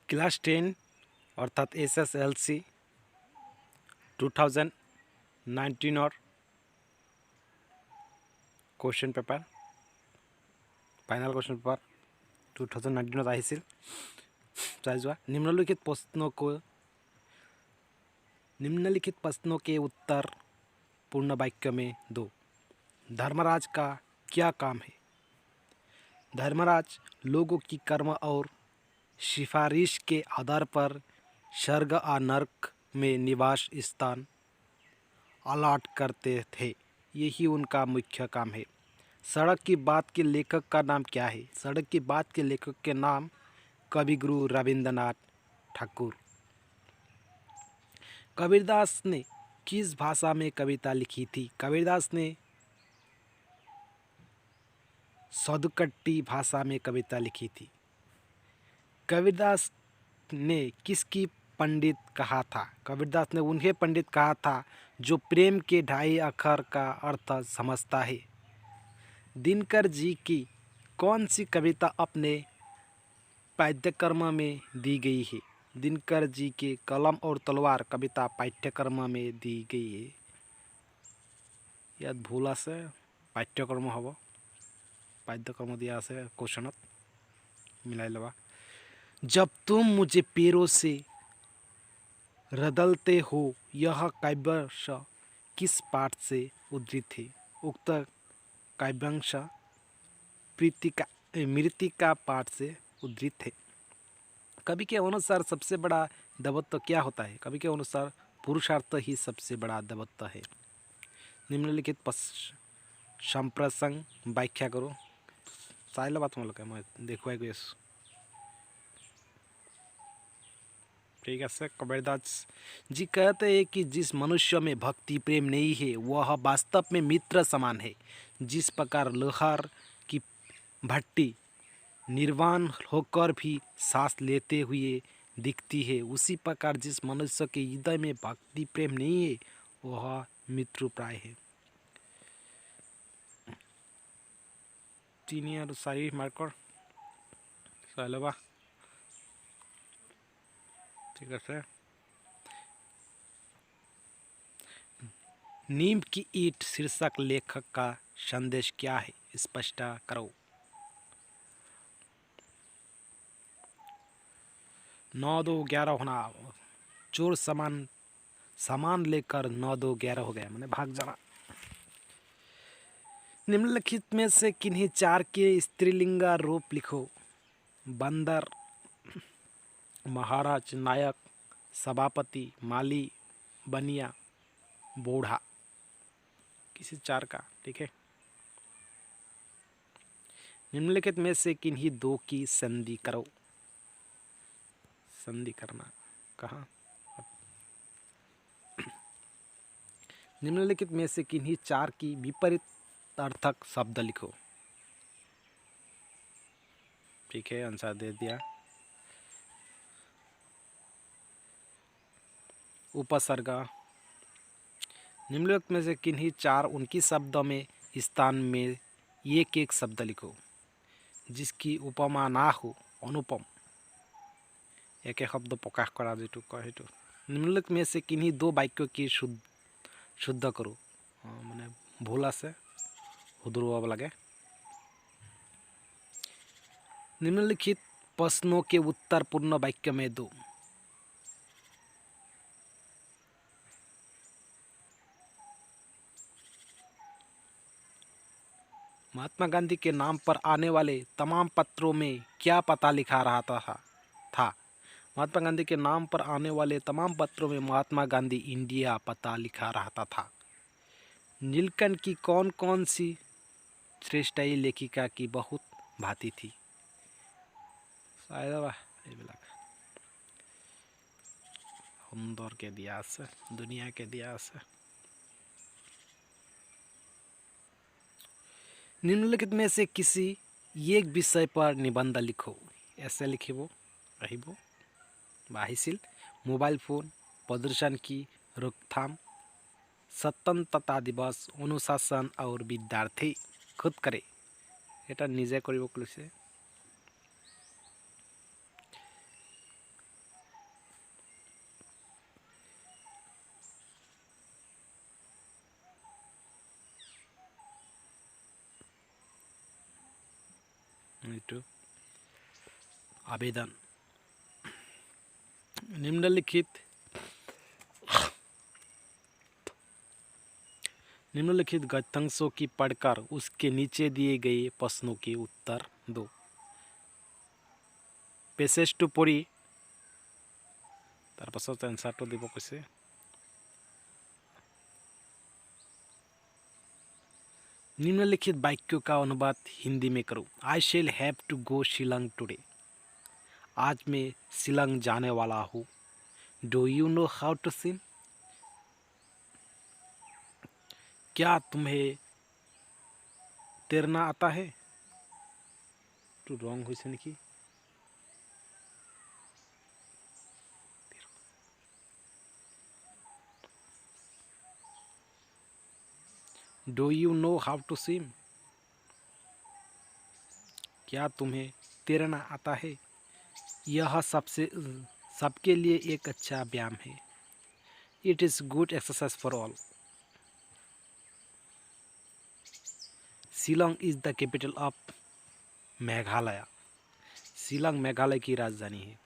Class 10 अर्थात SSLC 2019 question paper final question paper 2019 আহিছিল। চাই যোৱা। निम्नलिखित प्रश्नों के उत्तर पूर्ण वाक्य में दो। धर्मराज का क्या काम है? धर्मराज लोगों की कर्म और सिफारिश के आधार पर स्वर्ग और नरक में निवास स्थान अलॉट करते थे, यही उनका मुख्य काम है। सड़क की बात के लेखक का नाम क्या है? सड़क की बात के लेखक के नाम कविगुरु रविंद्रनाथ ठाकुर। कबीरदास ने किस भाषा में कविता लिखी थी? कबीरदास ने सौदकट्टी भाषा में कविता लिखी थी। कबीरदास ने किसकी पंडित कहा था? कबीरदास ने उन्हें पंडित कहा था जो प्रेम के 2.5 अक्षर का अर्थ समझता है। दिनकर जी की कौन सी कविता अपने पाठ्यक्रम में दी गई है? दिनकर जी के कलम और तलवार कविता पाठ्यक्रम में दी गई है। याद भूल आसे पाठ्यक्रम हब पाठ्यक्रम दिया आसे क्वेश्चन मिलाई लबा। जब तुम मुझे पैरों से रदलते हो, यह काव्यांश किस पाठ से उद्धृत है? उक्त काव्यांश मृतिका पाठ से उद्धृत है। कवि के अनुसार सबसे बड़ा देवत्व क्या होता है? कवि के अनुसार पुरुषार्थ ही सबसे बड़ा देवत्व है। निम्नलिखित संप्रसंग व्याख्या करो। चाहला बात तुम्हारे मैं देखुआ गई। ठीक है। कबीरदास जी कहते हैं कि जिस मनुष्य में भक्ति प्रेम नहीं है वह वास्तव में मित्र समान है। जिस प्रकार लोहार की भट्टी निर्वाण होकर भी सांस लेते हुए दिखती है, उसी प्रकार जिस मनुष्य के हृदय में भक्ति प्रेम नहीं है वह मृत्युप्राय है। তিনি আৰু 4 মাৰ্কৰ চাই ল'বা। ঠিক আছে। नीम की ईंट शीर्षक लेखक का संदेश क्या है? स्पष्ट करो। 9 2 11 होना। चोर सामान लेकर 9 2 11 हो गया, मैंने भाग जाना। निम्नलिखित में से किन्हीं 4 के स्त्रीलिंग रूप लिखो। बंदर, महाराज, नायक, सभापति, माली, बनिया, बूढ़ा। किसी 4 का। ठीक है। निम्नलिखित में से किन्हीं 2 की संधि करो। संधि करना कहाँ? निम्नलिखित में से किन्हीं 4 की विपरीत अर्थक शब्द लिखो। ठीक है, आंसर दे दिया। उपसर्ग। निम्नलिखित में से किन्हीं 4 उनकी शब्दों में स्थान में एक शब्द लिखो जिसकी उपमा ना हो। अनुपम एक शब्द प्रकाश करा जो कहे तो। निम्नलिखित में से किन्हीं 2 वाक्यों की शुद्ध करो। मैंने भूला से हुदुरवा लगे। निम्नलिखित प्रश्नों के उत्तर पूर्ण वाक्य में दो। महात्मा गांधी के नाम पर आने वाले तमाम पत्रों में क्या पता लिखा रहा था? महात्मा गांधी के नाम पर आने वाले तमाम पत्रों में महात्मा गांधी इंडिया पता लिखा रहता था। नीलकंठ की कौन कौन सी श्रेष्ठाई लेखिका की बहुत भांति थी? सुंदर के दिया से दुनिया के दिया से। निम्नलिखित में से किसी एक विषय पर निबंध लिखो। ऐसे लिखे वो बाहिशील मोबाइल फोन प्रदूषण की रोकथाम, स्वतंत्रता दिवस, अनुशासन और विद्यार्थी। खुद करे এটা নিজে কৰিব কৈছে। टू आवेदन। निम्नलिखित गद्यांशों की पढ़कर उसके नीचे दिए गए प्रश्नों के उत्तर दो। পেছেজটো পড়ি তাৰপাছত এনসাৰটো দিব কৈছে। निम्नलिखित वाक्यों का अनुवाद हिंदी में करो। I shall have to go Shillong today. आज मैं शिलोंग जाने वाला हूँ। Do you know how to swim. क्या तुम्हें तैरना आता है। टू रॉन्ग हुई नेকি। Do you know how to swim. क्या तुम्हें तैरना आता है। यह सबके लिए एक अच्छा व्यायाम है। It is good exercise for all. Shillong is the capital of Meghalaya. Shillong Meghalaya की राजधानी है।